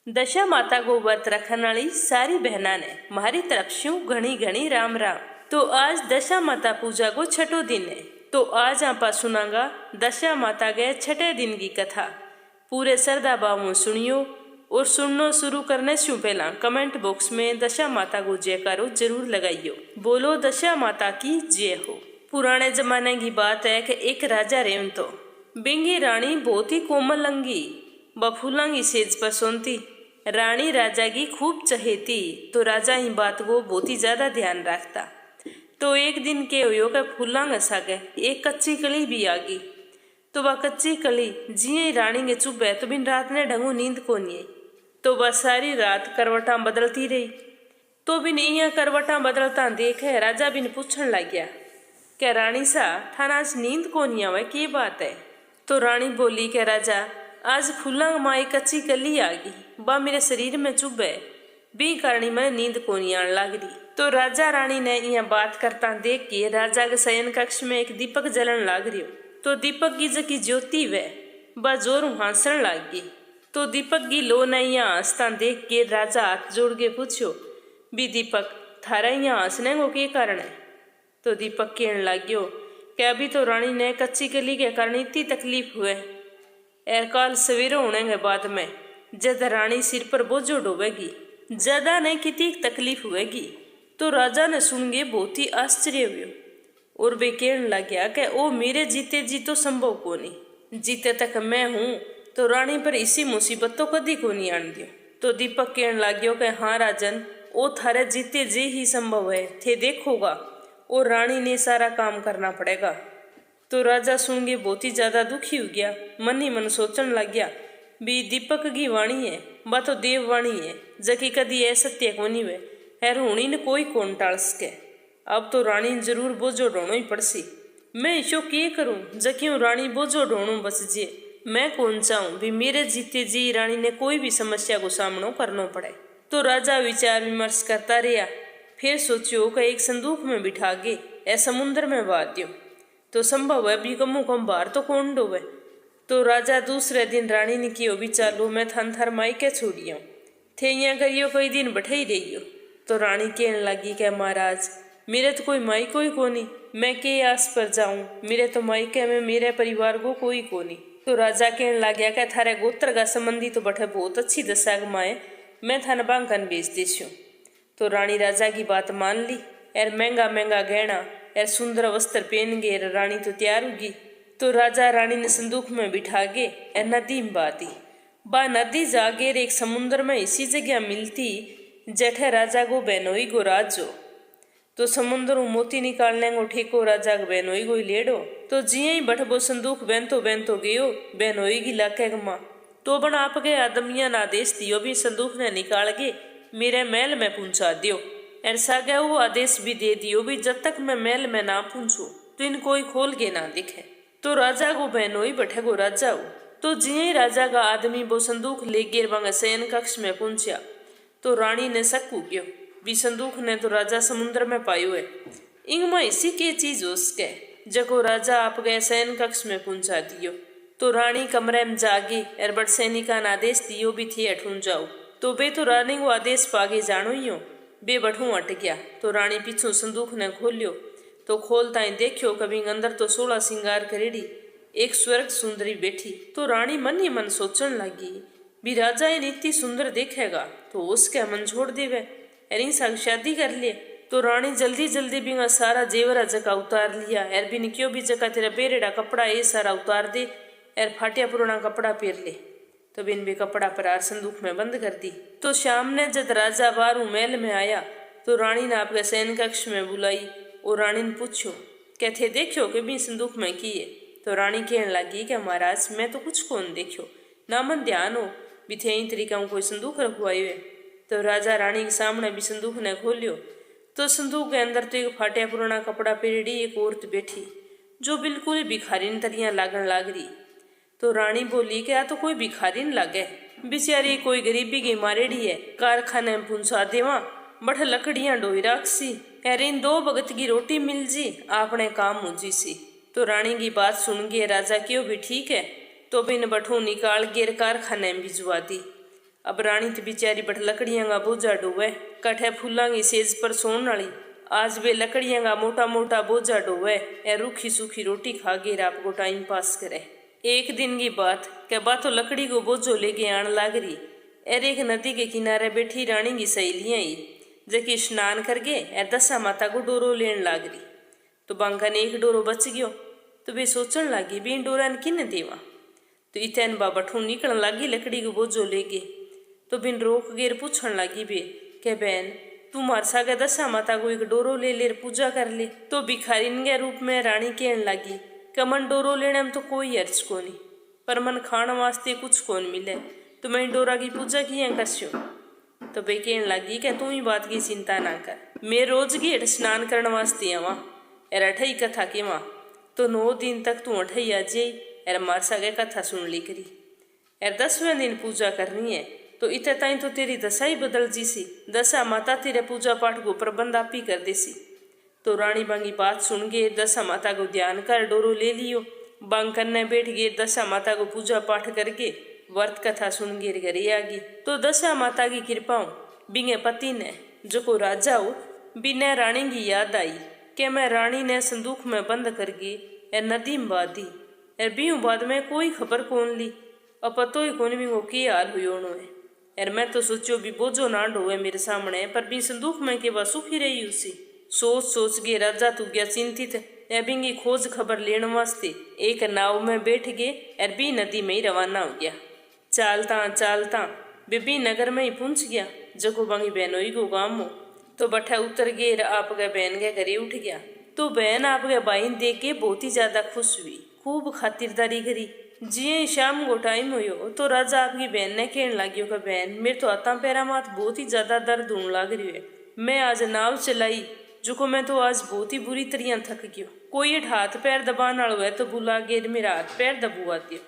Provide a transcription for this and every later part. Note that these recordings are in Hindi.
दशा माता को व्रत रखने वाली सारी बहना ने मारी तरफ से घनी घनी राम राम। तो आज दशा माता पूजा को छठो दिन है। तो आज आप सुनांगा दशा माता के छठे दिन की कथा। पूरे श्रद्धा भाव में सुनियो और सुनना शुरू करने से पहला कमेंट बॉक्स में दशा माता को जयकारो जरूर लगाइयो। बोलो दशा माता की जय हो। पुराने जमाने की बात है कि एक राजा रेम तो बिंगी रानी बहुत ही कोमल अंगी बफूलांगी सेज पर सोनती। रानी राजा की खूब चहेती तो राजा ही बात को बहुत ही ज्यादा ध्यान रखता। तो एक दिन के हो के फूलांग सके एक कच्ची कली भी आ गई। तो वह कच्ची कली जिये रानी के चुभे तो बिन रात ने ढंगो नींद को नहीं आई। तो वह सारी रात करवटा बदलती रही। तो बिन इया करवटा बदलता देखे राजा बिन पूछन लग गया क्या रानी सा थाना आज नींद को नहीं आवे की बात है। तो रानी बोली के राजा आज फूलांग माई कच्ची कली आ गई बा मेरे शरीर में चुभे बी कारणी मैं नींद को नहीं आने लग रही। तो राजा रानी ने यह बात करता देख के राजा के शयन कक्ष में एक दीपक जलन लग रही। तो दीपक की जकी ज्योति वह जोर हंसन लग गई। तो दीपक की लो ने यहाँ हंसता देख के राजा हाथ जोड़ के पूछो बी दीपक थारा यहाँ हंसने को क्या कारण है। तो दीपक कहने लग गयो कि अभी तो रानी ने कच्ची कली के कारण इतनी तकलीफ हुए एर काल सवेरे होने के बाद में जद रानी सिर पर बोझो डोबेगी ज्यादा नहीं कितनी तकलीफ हुएगी। तो राजा ने सुन के बहुत ही आश्चर्य हुआ और वे कहने लग गया कि ओ मेरे जीते जी तो संभव को नहीं जीते तक मैं हूँ तो रानी पर इसी मुसीबत तो कदी को नहीं आन दियो। तो दीपक कहने लग गयो कि हाँ राजन ओ थारे जीते जी ही संभव है थे देखोगा और रानी ने सारा काम करना पड़ेगा। तो राजा सुन के बहुत ही ज्यादा दुखी हो गया मन ही मन सोचने लग गया भी दीपक की वाणी है बा तो देव वाणी है जकी कदी असत्य को नहीं वे है होनी ने कोई कौन टाल सके। अब तो रानी जरूर बोझो ढोनो ही पड़सी मैं इसो के करूं जक्यों रानी बोझो ढोनो बच जे मैं कौन चाहूं भी मेरे जीते जी रानी ने कोई भी समस्या को सामना करना पड़े। तो राजा विचार विमर्श करता रहा फिर सोचियो कि एक संदूक में बिठा के ए समुद्र में बहा दियो तो संभव है भी कमो कम बाहर तो कौन डोबे। तो राजा दूसरे दिन रानी ने कियो भी चालू मैं थन थर माई के छोड़ियो थे यहाँ करियो कई दिन बैठे ही रहियो। तो रानी कहने लगी कि महाराज मेरे तो कोई माई कोई को नहीं मैं के आस पर जाऊं मेरे तो मायके में मेरे परिवार को कोई को नहीं। तो राजा कहने लग गया कि थारे गोत्र का संबंधी तो बैठे बहुत अच्छी दशा माए मैं थाने बांकन बेच देशू। तो रानी राजा की बात मान ली एर महंगा महंगा गहना एर सुंदर वस्त्र पहन गए रानी तो तैयार होगी। तो राजा रानी ने संदूक में बिठा के एर नदी में बहा दी बा नदी जागे एक समुद्र में इसी जगह मिलती जेठे राजा को बहनोई गो राजो। तो समुद्र मोती निकालने को ठेको राजा को बहनोई गो लेडो। तो जिये ही बठ वो संदूक बहनतो गयो बहनोई की लाके गमा। तो बन आप गए आदमिया ना आदेश दियो भी संदूक ने निकाल के मेरे महल में पहुंचा दियो। ऐसा गया वो आदेश भी दे दियो भी जब तक मैं महल में ना पहुंचू तो इन कोई खोल के ना दिखे। तो राजा को बहनोई बैठे गो राजा हो। तो जिये राजा का आदमी वो संदूक ले गिर वंग शयन कक्ष में पहुंचा। तो रानी ने शक गयो भी संदूक ने तो राजा समुद्र में पायो है इंग में इसी के चीज हो सके जको राजा आप गए शयन कक्ष में पहुंचा दियो। तो रानी कमरे में जागी एरबट सैनिका ने आदेश दियो भी थी अठून जाओ। तो बे तो रानी को आदेश पागे जानो ही हो बे बठू अट गया। तो रानी पीछू संदूक ने खोलियो तो खोलता ही देखियो कभी अंदर तो 16 सिंगार करेड़ी एक स्वर्ग सुंदरी बैठी। तो रानी मन ही मन सोचने लगी भी राजा इन इतनी सुंदर देखेगा तो उसके मन छोड़ देवे एरी संग शादी कर लिए। तो रानी जल्दी जल्दी बिंगा सारा जेवरा जका उतार लिया एर बिन क्यों भी जका तेरा बेरेड़ा कपड़ा ये सारा उतार दे एर फाटिया पुराना कपड़ा पहन ले। तो बिन भी कपड़ा परार संदूक में बंद कर दी। तो शाम ने जब राजा बारू महल में आया तो रानी ने आपके शयन कक्ष में बुलाई और रानी ने पूछो क्या थे देखियो कि भी संदूक में किए। तो रानी कहने लगी कि महाराज मैं तो कुछ कौन देखियो ना मन ध्यान हो भी थे इन तरीका कोई संदूक रखवाई हुए। तो राजा रानी के सामने भी संदूक ने खोलियो तो संदूक के अंदर तो एक फाटिया पुराना कपड़ा पहड़ी एक औरत बैठी जो बिल्कुल भिखारी तरिया लागन लाग रही। तो रानी बोली कि आ तो कोई भिखारी न लागे बेचारी कोई गरीबी की मारेड़ी है कारखाने में पहुंचा देवा बठ लकड़ियां डोई राखसी एर इन 2 भगत की रोटी मिल जी आपने काम हो जी सी। तो रानी की बात सुन के राजा क्यों भी ठीक है तो बिन बठू निकाल गिर कारखाने में भिजवा दी। अब रानी तो बेचारी बट लकड़ियां का बोझा डोवे, कठे फूलां की सेज पर सोन वाली आज वे लकड़ियां का मोटा मोटा बोझा डोवे ए रूखी सूखी रोटी खा के आपको टाइम पास करे। एक दिन की बात के बाद तो लकड़ी को बोझो लेके आन लाग रही। एर एक नदी के किनारे बैठी रानी की सहेलियां ही जबकि स्नान करके एर दशा माता को डोरो लेन लाग रही। तो बांका ने एक डोरो बच गयो तो वे सोचन लागी भी इन डोरा ने किन्ने देवा। तो इतन बाबठू निकलन लागी लकड़ी को बोझो लेके। तो बिन रोक गेर पूछन लागी बे के बहन तू मार सागे दशा माता को एक डोरो ले लेर पूजा कर ले। तो भिखारिन के रूप में रानी कहन लागी कि मन डोरो लेने में तो कोई अर्ज कोनी, पर मन खाण वास्ते कुछ कौन मिले तो मैं डोरा की पूजा किया करस्यो। तो बे कहन लागी कि तू ही बात की चिंता ना कर, मैं रोज गेट स्नान करने वास्ते आवा एर अठई कथा केवा। तो 9 दिन तक तू अठई आ जाई एर मार सागे कथा सुन ली करी। एर 10वें दिन पूजा करनी है तो इतने ताई तो तेरी दशा ही बदल जीसी, दशा माता तेरे पूजा पाठ को प्रबंध आप ही कर देसी। तो रानी बांगी बात सुन गए दशा माता को ध्यान कर डोरो ले लियो। बांग करने बैठ गए दशा माता को पूजा पाठ करके व्रत कथा सुन गए घरे आ गई। तो दशा माता की कृपाओं बिंगे पति ने जो को राजा हो बिना रानी की याद आई कि मैं रानी ने संदूक में बंद कर गई ए नदी में बादी एर बीहू बाद में कोई खबर कौन ली और पतो ही कौन भी वो की हाल हुई है। एर मैं तो सोचो भी बोझो ना ढोवे मेरे सामने पर भी संदूक में के बाद सुखी रही उसी। सोच सोच के राजा तू गया चिंतित एबिंगी खोज खबर लेने वास्ते एक नाव में बैठ गए और बी नदी में ही रवाना हो गया। चालता चालता बेबी नगर में ही पहुंच गया जको बांगी बहनोई को गांव हो। तो बठा उतर गए आपके बहन के घरे उठ गया। तो बहन आपके भाई देख के बहुत ही ज्यादा खुश हुई, खूब खातिरदारी करी। जिये शाम को टाइम हुयो तो राजा आपकी बहन ने कहने लगियो कि बहन मेरे तो हाथा पैरा मात बहुत ही ज्यादा दर्द होने लग रही है। मैं आज नाव चलाई जो को मैं तो आज बहुत ही बुरी तरह थक गयो, कोई हाथ पैर दबाने वाला है तो बुला के मेरा हाथ पैर दबुआ दियो।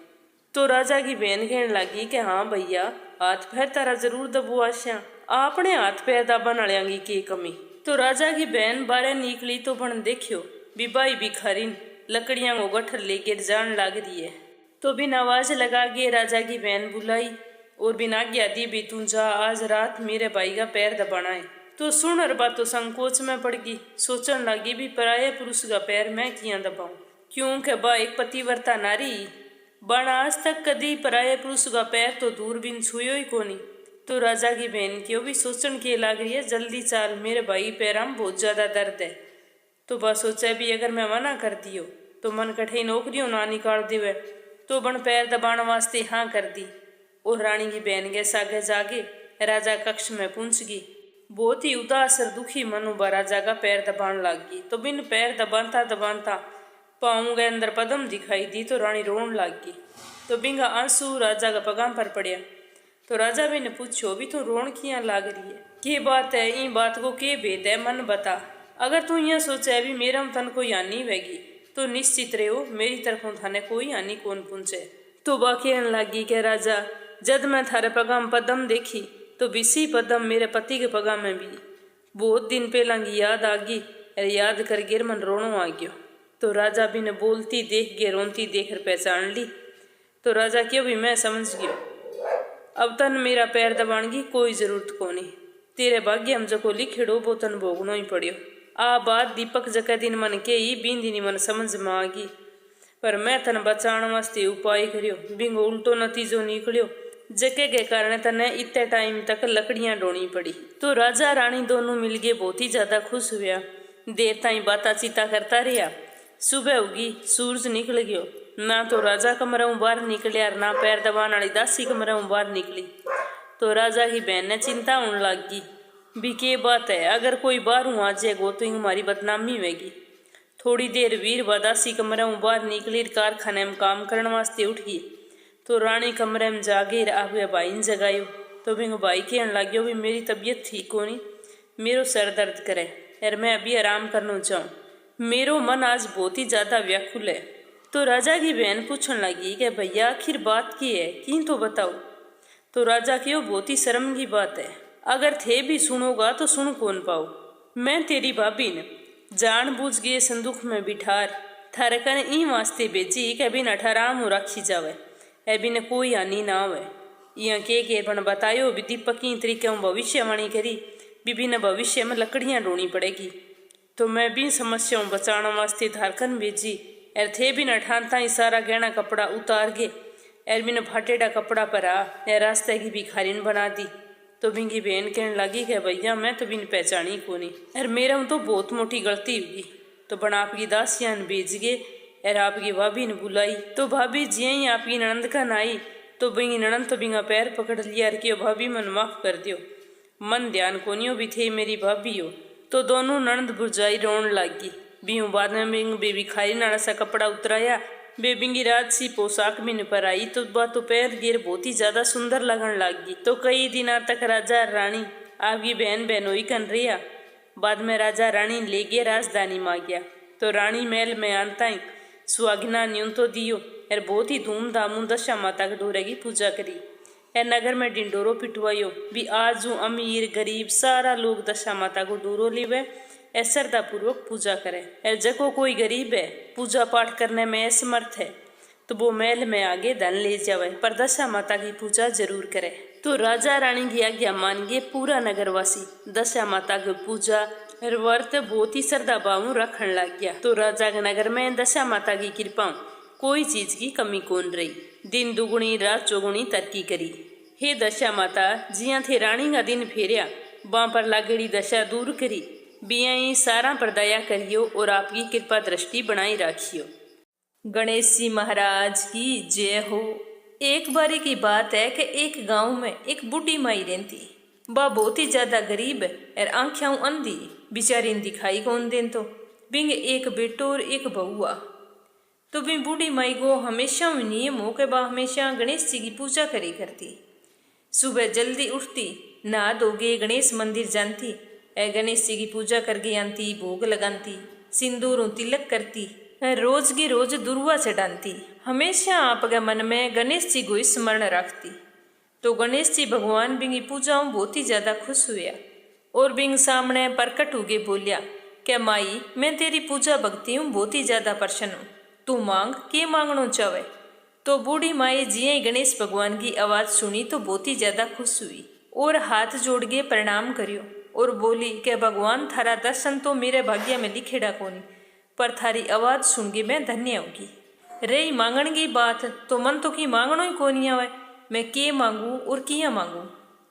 तो राजा की बहन कहने लगी कि हाँ भैया हाथ पैर तारा जरूर दबुआशा, आपने हाथ पैर दबाने वाले की कमी। तो राजा की बहन बारे निकली तो बन देखियो बिबाई भिखारिन लकड़ियां को गठर लेकर जान लाग रही है। तो बिन आवाज लगा के राजा की बहन बुलाई और बिन आज्ञा दी भी तू जा आज रात मेरे भाई का पैर दबाना है। तो सुन और बात तो संकोच में पड़ गई, सोचन लगी भी पराये पुरुष का पैर मैं किया दबाऊं, क्योंकि बा एक पतिव्रता नारी बन आज तक कदी पराये पुरुष का पैर तो दूरबीन छुयो ही कोनी। तो राजा की बहन क्यों भी सोचन के लाग रही है जल्दी चाल मेरे भाई पैरा में बहुत ज्यादा दर्द है। तो बा सोचा भी अगर मैं मना कर दियो तो मन कठे नौकरियों ना निकाल देवे। तो बन पैर दबाने वास्ते हाँ कर दी और रानी की बहन के सागे जागे राजा कक्ष में पहुंच गई। बहुत ही उदास और दुखी मनु बा राजा का पैर दबाने लग गई। तो बिन पैर दबाता दबाता पाँव के अंदर पदम दिखाई दी तो रानी रोन लग गई। तो बिंगा आंसू राजा का पगाम पर पड़िया। तो राजा भी ने पूछो भी तो रोन किया लाग रही है, के बात है इन बात को के भेद है मन बता। अगर तू यहाँ सोचा है भी मेरा तन कोई हानि होगी तो निश्चित रहो मेरी तरफों थाने कोई हानि कौन पहुंचे। तो बा कहने लगी कि राजा जब मैं थारे पगाम पदम देखी तो बिसी पदम मेरे पति के पगा में भी बहुत दिन पहला की याद आ गई, याद कर गिर मन रोनो आ गयो। तो राजा भी ने बोलती देख गे रोनती देख पहचान ली। तो राजा क्यों भी मैं समझ गयो अब तन मेरा पैर दबाण की कोई जरूरत कोनी, तेरे भाग्य हम जो लिखेड़ो वो तन भोगनो ही पड़ियो। आ बात दीपक जका दिन मन के ही बींदी मन समझ में आ गई, पर मैं तन बचाने वास्ते उपाय करियो बिंगो उल्टो नतीजो निकलियो जके के कारण तने इतने टाइम तक लकड़ियां ढोनी पड़ी। तो राजा रानी दोनों मिलके बहुत ही ज्यादा खुश हुआ, देर ताई बाता चीता करता रहा। सुबह होगी सूरज निकल गयो, ना तो राजा कमरों बाहर निकलिया ना पैर दबाने वाली दासी कमरों बाहर निकली। तो राजा की बहन ने चिंता होने लग गई भी के बात है अगर कोई बाहरों आ जाएगो तो हमारी बदनामी होगी। थोड़ी देर वीर दासी कमरों बाहर निकली कारखाने में काम करने वास्ते उठ गई। तो रानी कमरे में जागे आपके भाई ने जगायो। तो बिंग भाई कहने लग्यो भी मेरी तबीयत ठीक होनी, मेरो सर दर्द करे और मैं अभी आराम करना चाहूँ, मेरो मन आज बहुत ही ज़्यादा व्याकुल है। तो राजा की बहन पूछने लगी कि भैया आखिर बात की है कि तो बताओ। तो राजा की वो बहुत ही शर्म की बात है, अगर थे भी सुनोगा तो सुन कौन पाओ। मैं तेरी भाभी ने जान बूझ गए संदूक में बिठार थारे कने ई वास्ते भेजी कि अभी न ठहराम हो रखी जावे, अभी ने कोई हानि ना होवे। यहाँ के बन बतायो भी दीपक की तरीके भविष्यवाणी करी विभिन्न भविष्य में लकड़ियाँ ढूंढनी पड़ेगी। तो मैं भी समस्याओं बचाने वास्ते धारकन भेजी एर थे भी न ठानता ही सारा गहना कपड़ा उतार गे एर बिन फाटेड़ा कपड़ा पर आ रास्ते की भिखारिन बना दी। तो बिंगी बहन कहने लगी कि भैया मैं तो बिन पहचानी को नहीं एर मेरा तो बहुत मोटी गलती होगी। तो बन आपकी दासियान भेज गे एर आपकी भाभी ने बुलाई। तो भाभी जी ही आपकी ननंद का नाई तो बिंगी ननंद तो बिंगा पैर पकड़ लिया कि भाभी मन माफ कर दियो, मन ध्यान कोनियो भी थे मेरी भाभी हो। तो दोनों ननंद बुरजाई रोन लागी। बिहू बाद में बिंग बेबी खाई नाना सा कपड़ा उतराया बेबिंगी रात सी पोशाक भी न पर आई। तो बात तो पैर गिर बहुत ही ज्यादा सुंदर लगन लागी। तो कई दिनों तक राजा रानी आपकी बहन बहनोई कन रिया। बाद में राजा रानी ले गया राजधानी में गया। तो रानी महल में आनता ही सुहागिना न्यून तो दियो एर बहुत ही धूमधाम दशा माता के डोरे की पूजा करी। एर नगर में डिंडोरो पिटवायो भी आज अमीर गरीब सारा लोग दशा माता को डोरो लिवे एर श्रद्धा पूर्वक पूजा करे। एर जको कोई गरीब है पूजा पाठ करने में असमर्थ है तो वो महल में आगे धन ले जावे पर दशा माता की पूजा जरूर करे। तो राजा रानी की आज्ञा मान गए पूरा नगरवासी दशा माता की पूजा व्रत बहुत ही श्रद्धा भाव रखन लग गया। तो राजा के नगर में दशा माता की कृपा कोई चीज की कमी कौन रही। दिन दुगुनी रात चौगुनी तरक्की करी। हे दशा माता जिया थे रानी का दिन फेरिया वहां पर लागेड़ी दशा दूर करी बिया ही सारा पर दया करियो और आपकी कृपा दृष्टि बनाई राखियो। गणेश जी महाराज की जय हो। एक बारी की बात है कि एक गांव में एक बूढ़ी माई रहती। वह बहुत ही ज्यादा गरीब और आंखें अंधी बेचारी दिखाई कौन देन। तो बिंग एक बेटो और एक बहुआ। तो भी बूढ़ी माई को हमेशा नियम हो के वह हमेशा गणेश जी की पूजा करी करती। सुबह जल्दी उठती नहा धोगे गणेश मंदिर जानती गणेश जी की पूजा करके आती भोग लगाती सिंदूर तिलक करती रोज की रोज दुर्वा चढ़ाती। हमेशा आपके मन में गणेश जी को स्मरण रखती। तो गणेश जी भगवान बिंगी पूजाओं बहुत ही ज्यादा खुश हुआ और बिंग सामने प्रकट होके बोलिया क्या माई मैं तेरी पूजा भक्ति हूँ बहुत ही ज्यादा प्रसन्न हूँ तू मांग के मांगना चाहे। तो बूढ़ी माई जिये गणेश भगवान की आवाज सुनी तो बहुत ही ज्यादा खुश हुई और हाथ जोड़ के प्रणाम करियो और बोली कि भगवान थारा दर्शन तो मेरे भाग्य में लिखेड़ा कोनी पर थारी आवाज सुन के मैं धन्य होगी। रही मांगण की बात तो मन तो की मांगनो ही कोनी आवे मैं के मांगू और किया मांगू।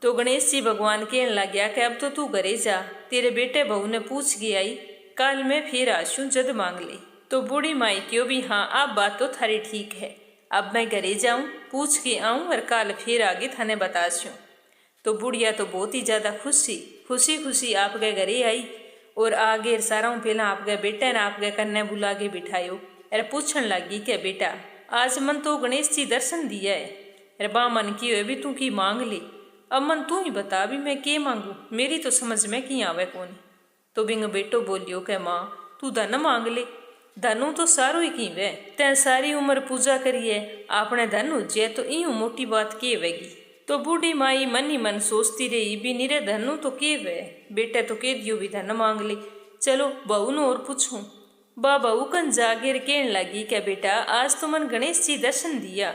तो गणेश जी भगवान कहने लग गया कि अब तो तू घरे जा तेरे बेटे बहू ने पूछ के आई कल मैं फिर आशू जद मांग ली। तो बूढ़ी माई क्यों भी हाँ अब बात तो थारी ठीक है अब मैं घरे जाऊं पूछ के आऊं और कल फिर आगे थाने बताशूँ। तो बुढ़िया तो बहुत ही ज्यादा खुशी खुशी आपके घरे आई और आगे सारा पहला आपके बेटे ने आपके कन्ने बुला के बिठायो अरे पूछन लगी कि बेटा आज मन तो गणेश जी दर्शन दिया है अरे बा मन की हो भी तू की मांग ली अब मन तू ही बता भी मैं के मांगू मेरी तो समझ में की आवे कौन। तो बिंग बेटो बोलियो कि माँ तू धन मांग ले धनु तो सारो ही की वे तै सारी उम्र पूजा करिए आपने धन उज्जे तो यूं मोटी बात के वेगी। तो बूढ़ी माई मन ही मन सोचती रही भी निरे धनु तो के वे बेटे तो के दियो भी धन मांग ले चलो बहू न और पूछूं। बहू कन जागेर कहने लगी क्या बेटा आज तो मन गणेश जी दर्शन दिया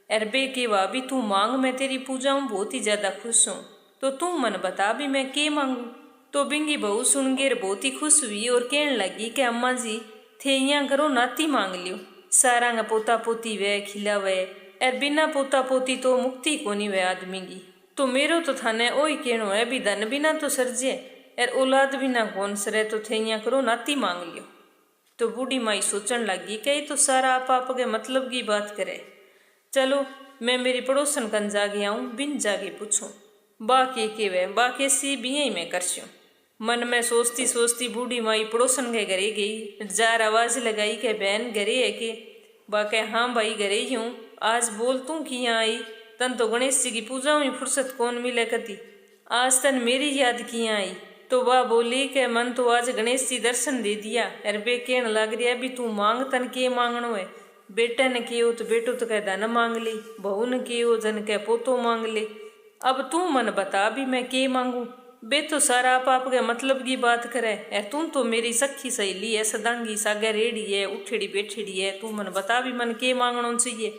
अरबे के वा भी तू मांग मैं तेरी पूजाऊं बहुत ही ज्यादा खुश हूँ तो तू मन बता भी मैं के मांगू। तो बिंगी बहू सुन गेर बहुत ही खुश हुई और कहने लगी कि अम्मा जी थे यहाँ करो नाती मांग लियो सारा का पोता पोती वे खिलावे एर बिना पोता पोती तो मुक्ति कोनी वे आदमी की। तो मेरो तो थाने ओ ही कहनो है भी धन बिना तो सरजे एर औलाद बिना कौन सरे तो थे यहाँ करो नाती मांग लियो। तो बूढ़ी माई सोचन लगी कि तो सारा आप के मतलब की बात करे चलो मैं मेरी पड़ोसन कन जागे आऊँ बिन जागे पूछूं बा के वे बा के सी भी मैं करशूँ। मन में सोचती सोचती बूढ़ी माई पड़ोसन के घरे गई जार आवाज लगाई कि बहन घरे है के बा के हाँ भाई घरे ही हूँ आज बोल तू कि यहाँ आई तन तो गणेश जी की पूजा में फुर्सत कौन मिले कती आज तन मेरी याद किया आई। तो वह बोली कि मन तो आज गणेश जी दर्शन दे दिया अरबे कहने लग रहा भी तू मांग तन के मांगनो है बेटे ने कियो तो बेटो तो कह धन मांग ली बहू ने कियो जन कह पोतो मांग ले अब तू मन बता भी मैं के मांगू बे तो सारा आप के मतलब की बात करे तू तो मेरी सखी सहेली है सदांगी सागे रेड़ी है उठेड़ी बैठेड़ी है तू मन बता भी मन के मांगना चाहिए।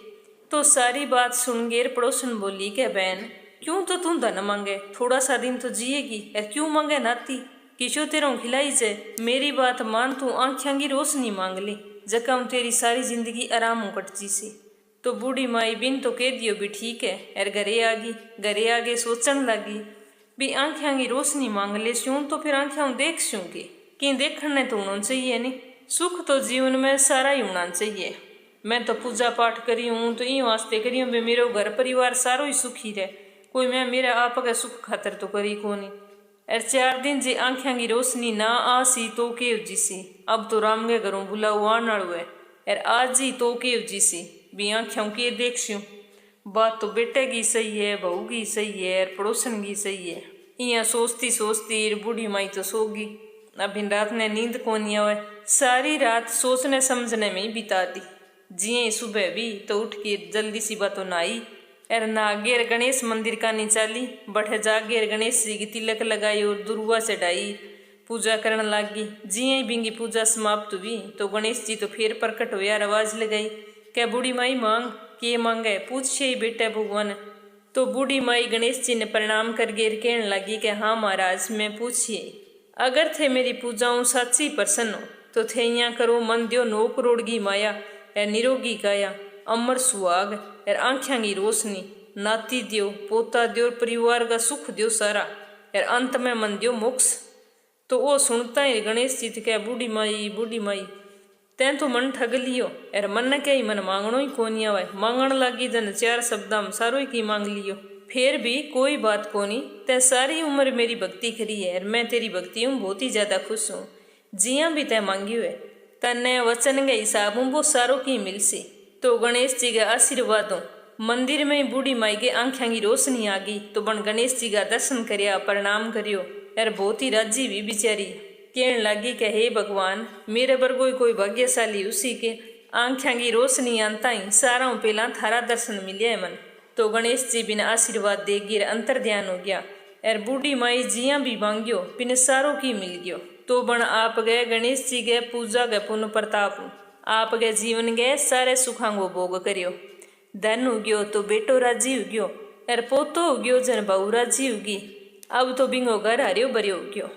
तो सारी बात सुन गेर पड़ोसन बोली के बहन क्यों तो तू धन मांगे, थोड़ा सा दिन तो जिएगी, क्यों मांगे नाती, किशो तेरों खिलाई जे, मेरी बात मान, तू आंखियां की रोशनी मांग ली, जकम तेरी सारी जिंदगी आराम कटची सी। तो बूढ़ी माई बिन तो कह दियो भी ठीक है, एर घरे आगे सोचन लगी भी आंखियां की रोशनी मांग ले स्यूं तो फिर आंखियां देख स्यूं के कि देखने तो होना चाहिए नहीं, सुख तो जीवन में सारा ही होना चाहिए। मैं तो पूजा पाठ करी हूँ तो ई वास्ते करी हूँ भी मेरे घर परिवार सारो ही सुखी रहे, कोई मैं मेरा आप का सुख खातर तो करी कोनी। एर 4 दिन जी आंखियां की रोशनी ना आसी तो के जीसी, अब तो राम के घरों बुलाओ आने वालो है, एर आज ही तो के जीसी भी आंखियों के देख स्यूं। बात तो बेटे की सही है, बहू की सही है, पड़ोसन की सही है। इं सोचती सोचती बूढ़ी माई तो सोगी, अभी रात ने नींद कोनी आवे, सारी रात सोचने समझने में ही बिता दी। जिये सुबह भी तो उठ के जल्दी सी बातों नहाई, एर नागेर गणेश मंदिर का निचाली, बठे जागेर गणेश जी की तिलक लगाई और दुर्वा चढ़ाई, पूजा करने लगी। जिये बिंगी पूजा समाप्त हुई तो गणेश जी तो फिर प्रकट हुआ, आवाज लगाई क्या बूढ़ी माई मांग, के मांगे, पूछे ही बेटे भगवान। तो बूढ़ी माई गणेश जी ने प्रणाम कर गेर कहने लगी कि हाँ महाराज मैं पूछिए, अगर थे मेरी पूजाओं सच्ची प्रसन्न हो तो थे यहाँ करो, मन दियो 9 करोड़ की माया, ए निरोगी काया, अमर सुहाग, एर आंखियां की रोशनी, नाती दियो, पोता दियो, परिवार का सुख दियो सारा, एर अंत में मन दियो मोक्ष। तो वो सुनता ही गणेश जी के बूढ़ी माई तैं तो मन ठग लियो, एर मन ने क्या ही मन मांगनो ही कोनी आवे, मांगण लगी जन 4 शब्दां में सारो ही की मांग लियो, फिर भी कोई बात कोनी, तै सारी उम्र मेरी भक्ति करी है, मैं तेरी भक्ति हूँ बहुत ही ज्यादा खुश हूँ, जिया भी तै मांगियो है, तन्ने वचन के हिसाब वो सारो की मिलसी। तो गणेश जी के आशीर्वादों मंदिर में बूढ़ी माई के आंखियां की रोशनी आ गई, तो बन गणेश जी का दर्शन करिया, प्रणाम करियो, एर बहुत ही राजी भी बिचारी, कहने लगी कि हे भगवान मेरे बरगोई कोई भाग्यशाली उसी के आंखियां की रोशनी आंता ही सारा पहला थारा दर्शन मिलिया है मन। तो गणेश जी बिन आशीर्वाद दे गिर अंतर ध्यान हो गया, एर बूढ़ी माई जिया भी मांगियो बिन सारों की मिल गयो। तो बन आप गए गणेश जी गए पूजा गए पुण्य प्रताप, आप गए जीवन गए सारे सुखां को भोग करियो, धन उग्यो तो बेटो राजी उग्यो, एर पोतो उग्यो जन बहू राजी उगी, अब तो बिंगो घर हरियो भरियो उग्यो।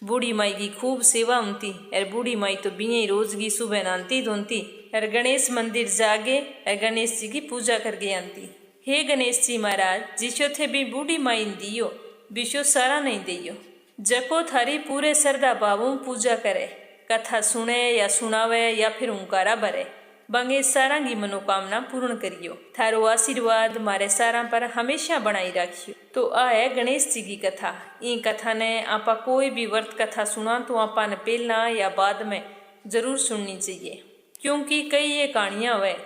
बूढ़ी माई की खूब सेवा उनती, एर बूढ़ी माई तो बिये रोज की सुबह नानती धोनती, एर गणेश मंदिर जागे एर गणेश जी की पूजा करके आनती। हे गणेश जी महाराज जिसो थे भी बूढ़ी माई दियो बिशो सारा नहीं दियो, जको थारी पूरे श्रद्धा भावों पूजा करे, कथा सुने या सुनावे या फिर हुंकारा भरे, बंगे सारा की मनोकामना पूर्ण करियो, थारो आशीर्वाद मारे सारा पर हमेशा बनाई रखियो। तो आ है गणेश जी की कथा। इन कथा ने आपा कोई भी व्रत कथा सुना तो आपा ने पहला या बाद में जरूर सुननी चाहिए, क्योंकि कई ये कहानियां वे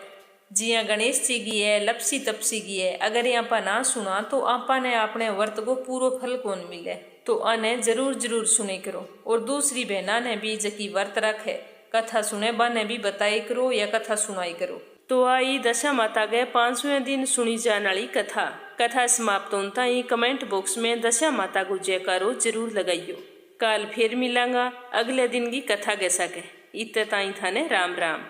जिया गणेश जी की है, लपसी तपसी की है, अगर यहाँ पर ना सुना तो आपा ने अपने व्रत को पूरा फल कौन मिले। तो आने जरूर जरूर सुने करो, और दूसरी बहना ने भी जकी व्रत रखे कथा सुने बाने भी बताई करो या कथा सुनाई करो। तो आई दशा माता गए 5वें दिन सुनी जाने वाली कथा समाप्त होता ही कमेंट बॉक्स में दशा माता को जयकारो जरूर लगाइयो। काल फिर मिलांगा अगले दिन की कथा के सके, इतने ताई थाने राम राम।